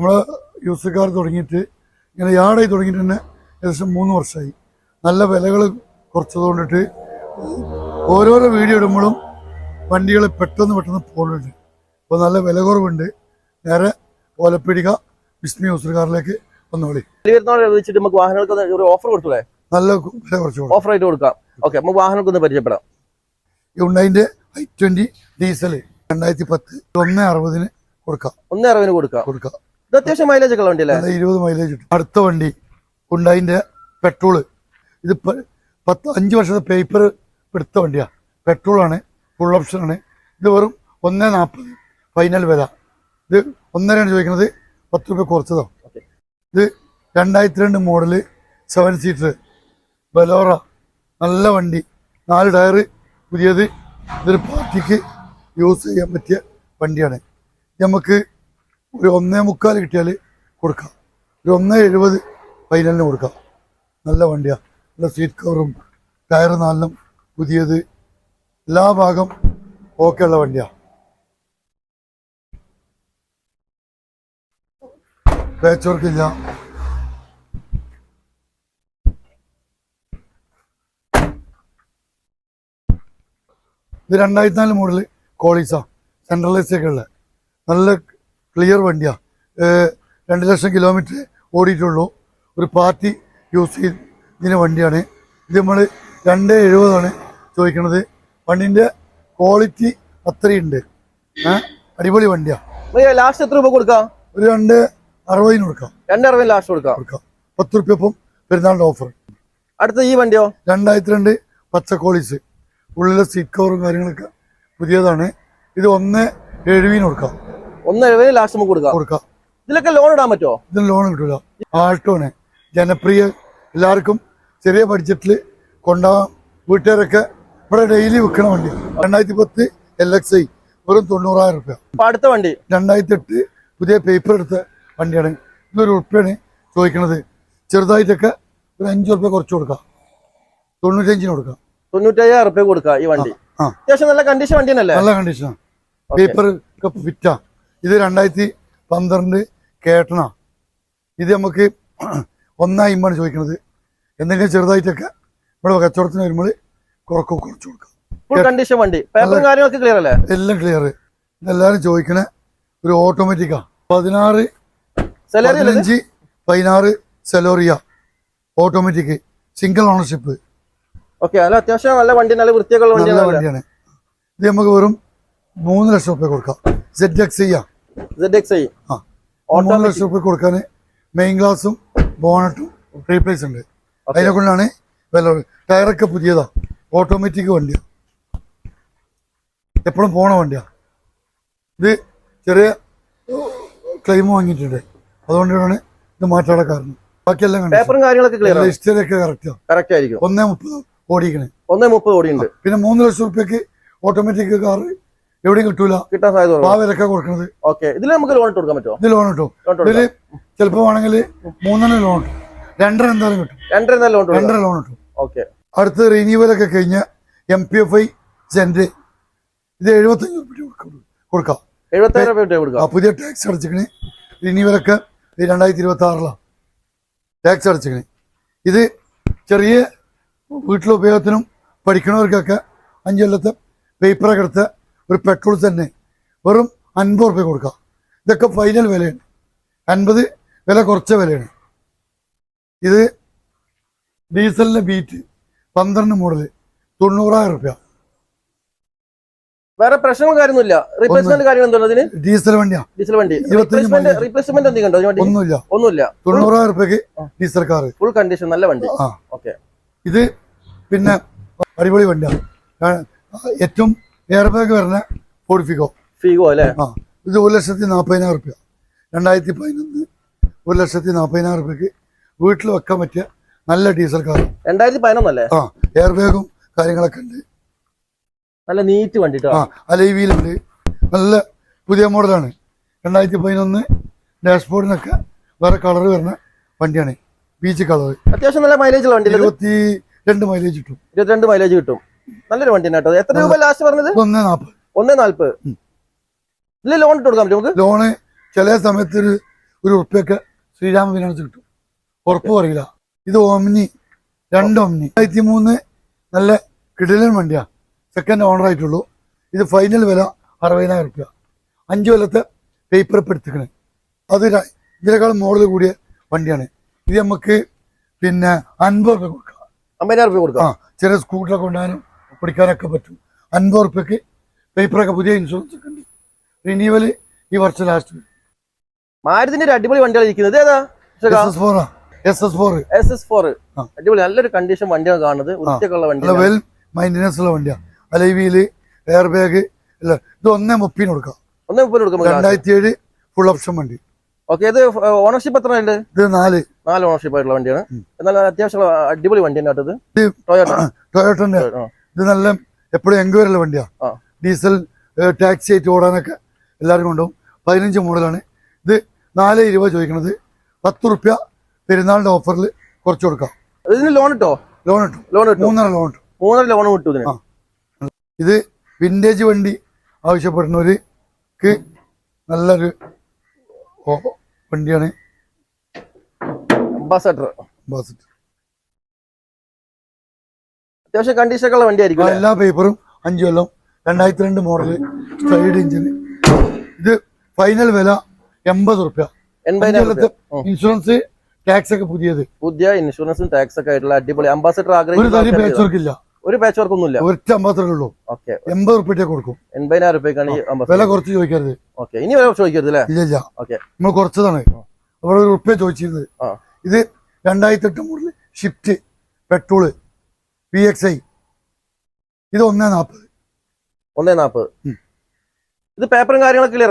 നമ്മളെ യൂസക്കാർ തുടങ്ങിയിട്ട് ഇങ്ങനെ യാർഡായി തുടങ്ങിയിട്ട് തന്നെ ഏകദേശം 3 വർഷമായി. നല്ല വിലകൾ കുറച്ചതുകൊണ്ടിട്ട് ഓരോരോ വീഡിയോ ഇടുമ്പോഴും വണ്ടികൾ പെട്ടെന്ന് പോകുന്നുണ്ട്. അപ്പോൾ നല്ല വില കുറവുണ്ട്. നേരെ ഓലപ്പിടിക ബിസ്മി യൂസക്കാറിലേക്ക് വന്നോളി. നമുക്ക് വാഹനങ്ങൾക്ക് ഒരു ഓഫർ കൊടുത്തൂടെ? നല്ല വില കുറച്ച് ഓഫർ ആയിട്ട് കൊടുക്കാം. ഓക്കെ, നമുക്ക് വാഹനങ്ങൾക്ക് ഒന്ന് പരിചയപ്പെടാം. ഹ്യുണ്ടായിന്റെ i20 ഡീസൽ 2010 160 കൊടുക്കാം. 160 കൊടുക്കാം. ഇത് അത്യാവശ്യം മൈലേജ് ഒക്കെ വണ്ടി അല്ലേ? 20 മൈലേജ് കിട്ടും. അടുത്ത വണ്ടി ഹ്യുണ്ടായിന്റെ പെട്രോള്. ഇത് 5 വർഷത്തെ പേപ്പർ എടുത്ത വണ്ടിയാണ്. പെട്രോളാണ്, ഫുൾ ഓപ്ഷനാണ്. ഇത് വെറും 140 ഫൈനൽ വില. ഇത് 1.5 ചോദിക്കുന്നത്, 10 രൂപ കുറച്ചതോ. ഇത് 2002 മോഡല് 7 സീറ്റർ ബലോറ. നല്ല വണ്ടി, 4 ടയർ പുതിയത്. ഇതൊരു പാർട്ടിക്ക് യൂസ് ചെയ്യാൻ പറ്റിയ വണ്ടിയാണ്. നമുക്ക് ഒരു 1.25 കിട്ടിയാൽ കൊടുക്കാം. ഒരു 1.70 ഫൈനലിന് കൊടുക്കാം. നല്ല വണ്ടിയാണ്. നല്ല സീറ്റ് കവറും ടയർ 4 പുതിയത്, എല്ലാ ഭാഗം ഓക്കെ ഉള്ള വണ്ടിയാണ്. പാച്ച് വർക്കില്ല. ഇത് 2004 മോഡല് കോളീസ സെൻട്രലൈസ് ഒക്കെ ഉള്ള നല്ല ക്ലിയർ വണ്ടിയാണ്. 2 ലക്ഷം കിലോമീറ്റർ ഓടിയിട്ടുള്ളൂ. ഒരു പാർട്ടി യൂസ് ചെയ്യുന്ന വണ്ടിയാണ്. ഇത് നമ്മൾ 270 ചോദിക്കുന്നത്. വണ്ടിൻ്റെ ക്വാളിറ്റി അത്രയുണ്ട്. അടിപൊളി വണ്ടിയാണ്. ലാസ്റ്റ് എത്ര രൂപ കൊടുക്കാം? ഒരു 260 കൊടുക്കാം. 260 ലാസ്റ്റ് കൊടുക്കാം. 10 രൂപ ഇപ്പം പെരുന്നാളിൻ്റെ ഓഫർ. അടുത്ത ഈ വണ്ടിയോ? 2002 പച്ച കോളീസ്. ഉള്ളിലെ സീറ്റ് കവറും കാര്യങ്ങളൊക്കെ പുതിയതാണ്. ഇത് 170 കൊടുക്കാം. 170 ലാസ്റ്റ് നമുക്ക് കൊടുക്കാം. ഇതിലൊക്കെ ലോൺ ഇടാൻ പറ്റുമോ? ഇതിന് ലോൺ കിട്ടൂല. ആൾട്ടോണ് ജനപ്രിയ, എല്ലാവർക്കും ചെറിയ ബഡ്ജറ്റിൽ കൊണ്ടുപോകാൻ. വീട്ടുകാരൊക്കെ ഇവിടെ ഡെയിലി വിൽക്കണ വണ്ടി. 2010 LXI വെറും 90,000 രൂപ. അടുത്ത വണ്ടി 2008 പുതിയ പേപ്പർ എടുത്ത വണ്ടിയാണ്. ഇതൊരു ഉറുപ്പ്യാണ് ചോദിക്കണത്. ചെറുതായിട്ടൊക്കെ ഒരു 5 രൂപ കുറച്ച് കൊടുക്കാം. 95 കൊടുക്കാം. 95,000 രൂപ കൊടുക്കാം. ഈ വണ്ടി അത്യാവശ്യം നല്ല കണ്ടീഷൻ വണ്ടി തന്നെയല്ലേ? നല്ല കണ്ടീഷനാണ്. പേപ്പർ ഒക്കെ ഫിറ്റാ. ഇത് 2012 കേട്ടണ. ഇത് നമുക്ക് 1.50 ചോദിക്കണത്. എന്തെങ്കിലും ചെറുതായിട്ടൊക്കെ ഇവിടെ കച്ചവടത്തിന് വരുമ്പോൾ കുറച്ച് കൊടുക്കാം. ഫുൾ കണ്ടീഷൻ വണ്ടി. പേപ്പറും കാര്യങ്ങളൊക്കെ ക്ലിയർ അല്ലേ? എല്ലാം ക്ലിയർ. ഇതെല്ലാവരും ചോദിക്കണ ഒരു ഓട്ടോമാറ്റിക്കാ. 16 സെലോറിയ ഓട്ടോമാറ്റിക് സിംഗിൾ ഓണർഷിപ്പ്. ഓക്കെ, അല്ല അത്യാവശ്യം നല്ല വണ്ടി, നല്ല വൃത്തിയൊക്കെയുള്ള വണ്ടിയാണ്. ഇത് നമുക്ക് വെറും 3 ലക്ഷം രൂപ കൊടുക്കാം. ZXi 3 ലക്ഷം രൂപ കൊടുക്കാൻ മെയിൻ ഗ്ലാസും ബോണറ്റും റീപ്ലേസ് ഉണ്ട്. അതിനെ കൊണ്ടാണ് വില. ടയറൊക്കെ പുതിയതാ. ഓട്ടോമാറ്റിക് വണ്ടിയാണ്. എപ്പോഴും പോണ വണ്ടിയാണ്. ഇത് ചെറിയ ക്ലെയിം വാങ്ങിയിട്ടുണ്ട്. അതുകൊണ്ടാണ് ഇത് മാറ്റാനുള്ള കാരണം. ബാക്കിയെല്ലാം ഹിസ്റ്ററിയൊക്കെ കറക്റ്റ് ആയിരിക്കും. 1.30 ഓടിക്കണേ. 1.30 ഓടിയുണ്ട്. പിന്നെ 3 ലക്ഷം രൂപയ്ക്ക് ഓട്ടോമാറ്റിക് കാർ എവിടെയും കിട്ടൂല. കിട്ടാൻ സാധ്യത ആ വിലക്ക കൊടുക്കുന്നത്. ഇതിൽ നമുക്ക് ലോൺ കൊടുക്കാൻ പറ്റുമോ? ഇത് ലോൺ കിട്ടും. ഇതില് ചിലപ്പോ ആണെങ്കിൽ 3 ലോൺ കിട്ടും. 2 എന്തായാലും കിട്ടും. 2 ലോൺ കിട്ടും. അടുത്ത് റിന്യൂവലൊക്കെ കഴിഞ്ഞ MPFI സെന്റ്. ഇത് 75 രൂപ കൊടുക്കാം. 75 രൂപ. പുതിയ ടാക്സ് അടച്ചിക്കണേ. റിന്യൂവലൊക്കെ 2026 ടാക്സ് അടച്ചിക്കണേ. ഇത് ചെറിയ വീട്ടിലുപയോഗത്തിനും പഠിക്കണവർക്കൊക്കെ 5 കൊല്ലത്തെ പേപ്പറൊക്കെ എടുത്ത ഒരു പെട്രോൾ തന്നെ വെറും 50 രൂപ കൊടുക്കാം. ഇതൊക്കെ ഫൈനൽ വിലയാണ്. 50 വില കുറച്ച വിലയാണ്. ഇത് ഡീസലിന്റെ ബീറ്റ് 12 മോഡല് 90,000 രൂപ. വേറെ പ്രശ്നവും കാര്യമൊന്നുമില്ല. റീപ്ലേസ്മെന്റ് കാര്യം എന്തോ? ഡീസൽ വണ്ടിയാണ്. ഡീസൽ വണ്ടി. റീപ്ലേസ്മെന്റ് എന്തെങ്കിലും ഒന്നുമില്ല. 90,000 രൂപയ്ക്ക് ഡീസൽ കാർ. ഫുൾ കണ്ടീഷൻ നല്ല വണ്ടി. ഇത് പിന്നെ അടിപൊളി വണ്ടിയാണ്. ഏറ്റവും എയർ ബാഗ് വരുന്ന ഫോർഡ് ഫിഗോ അല്ലേ? ഇത് 1,40,000 രൂപ. 2011 1,40,000 രൂപയ്ക്ക് വീട്ടിൽ വെക്കാൻ പറ്റിയ നല്ല ഡീസൽ കാർ. 2011 അല്ലേ? എയർ ബാഗും കാര്യങ്ങളൊക്കെ ഉണ്ട്. നല്ല നീറ്റ് വണ്ടി. അലൈവിയിലുണ്ട്. നല്ല പുതിയ മോഡലാണ്. 2011 ഡാഷ്ബോർഡിനൊക്കെ വേറെ കളർ വരുന്ന വണ്ടിയാണ്. Beach colour. അത്യാവശ്യം നല്ല മൈലേജ് ഉള്ള വണ്ടി. 22 മൈലേജ് കിട്ടും. 22 മൈലേജ് കിട്ടും. നല്ലൊരു വണ്ടി കേട്ടോ. എത്ര രൂപ ലാസ്റ്റ് പറഞ്ഞത്? 1.40. ഇതിൽ ലോൺ ഇട്ട് കൊടുക്കാൻ പറ്റും നമുക്ക്? ലോണ് ചില സമയത്ത് ഉറുപ്പ്യൊക്കെ ശ്രീരാമ ഫിനാൻസ് കിട്ടും, ഉറപ്പ് പറയില്ല. ഇത് ഓമ്നി, 2 ഓമ്നി 2003 നല്ല കിടിലൻ വണ്ടിയാണ്, സെക്കൻഡ് ഓണർ ആയിട്ടുള്ളൂ. ഇത് ഫൈനൽ വില 60,000 റുപ്യ, 5 കൊല്ലത്തെ പേപ്പർ ഇപ്പം എടുത്തിക്കണ്. അത് ഇതിനേക്കാളും മോഡൽ കൂടിയ വണ്ടിയാണ്. ഇത് നമുക്ക് പിന്നെ 50 റുപ്യ കൊടുക്കാം. 50,000 രൂപ കൊടുക്കാം. ചെറിയ സ്കൂട്ടറൊക്കെ കൊണ്ടുപോകാനും പിടിക്കാനൊക്കെ പറ്റും. 50 റുപ്യക്ക് പേപ്പറൊക്കെ, പുതിയ ഇൻഷുറൻസ് ഒക്കെ ഉണ്ട്. റിന്യൂവൽ ഈ വർഷം ലാസ്റ്റ്. മാരുതിന്റെ ഒരു അടിപൊളി വണ്ടിയാണ് ഇരിക്കുന്നത്. ഏതാ? SS4. അടിപൊളി, നല്ലൊരു കണ്ടീഷൻ വണ്ടിയാണ് കാണുന്നത്. വൃത്തിയൊക്കെയുള്ള വണ്ടി, വെൽ മൈന്റനൻസ് ഉള്ള വണ്ടിയാണ്. അലൈവിയില് എയർ ബാഗ് ഇല്ല. ഇത് 1.30 കൊടുക്കാം. 1.30 കൊടുക്കാം. 2007 ഫുൾ ഓപ്ഷൻ വണ്ടി. ഓക്കെ, ഇത് ഓണർഷിപ്പ് എത്ര ഉണ്ട്? ഇത് 4 ഓണർഷിപ്പ് ആയിട്ടുള്ള വണ്ടിയാണ്. എന്നാൽ അത്യാവശ്യം അടിപൊളി വണ്ടി തന്നെ. ടൊയോട്ടന്റെ. ഇത് നല്ല എപ്പോഴും എൻക്വയറി ഉള്ള വണ്ടിയാണ്. ഡീസൽ ടാക്സി ആയിട്ട് ഓടാനൊക്കെ എല്ലാവരും കൊണ്ടുപോകും. 15 മോഡലാണ്. ഇത് 4.20 ചോദിക്കണത്. 10 റുപ്യ പെരുന്നാളിന്റെ ഓഫറിൽ കുറച്ച് കൊടുക്കാം. ഇതിന് ലോൺ കിട്ടോ? ലോൺ കിട്ടും. 3.5 ലോൺ കിട്ടും. 3.5 ലോൺ കിട്ടും ഇതിന്. ഇത് വിന്റേജ് വണ്ടി ആവശ്യപ്പെടുന്നവർക്ക് നല്ലൊരു വണ്ടിയാണ്. അംബാസഡർ അത്യാവശ്യം കണ്ടീഷനൊക്കെ ഉള്ള വണ്ടിയായിരിക്കും. എല്ലാ പേപ്പറും 5 കൊല്ലം, 2002 മോഡല്, സ്ട്രൈഡ് എഞ്ചിന്. ഇത് ഫൈനൽ വില 80 റുപ്യ. 80,000. ഇൻഷുറൻസ് ടാക്സ് ഒക്കെ പുതിയ ഇൻഷുറൻസും ടാക്സ് ഒക്കെ ആയിട്ടുള്ള അടിപൊളി അംബാസഡർ. ഒരു പാച്ച് വർക്ക് ഇല്ല, ഒരു പാച്ച് വർക്ക് ഒന്നുമില്ല. ഒറ്റ അംബാസഡർ ഉള്ളൂ. 80 റുപ്യ കൊടുക്കും. 80,000 രൂപയ്ക്കാണ് വില കുറച്ച് ചോദിക്കരുത്. ഓക്കെ, ഇനി വില ചോദിക്കരുത് അല്ലേ? ഇല്ല, ഓക്കെ, നമ്മൾ കുറച്ചതാണ്. അവിടെ 1 റുപ്യ ചോദിച്ചിരുന്നത്. ഇത് 2008 മോഡല് ഷിഫ്റ്റ് പെട്രോള് PXI. ഇത് 1.40. ഇത് പേപ്പറും കാര്യങ്ങളൊക്കെ ക്ലിയർ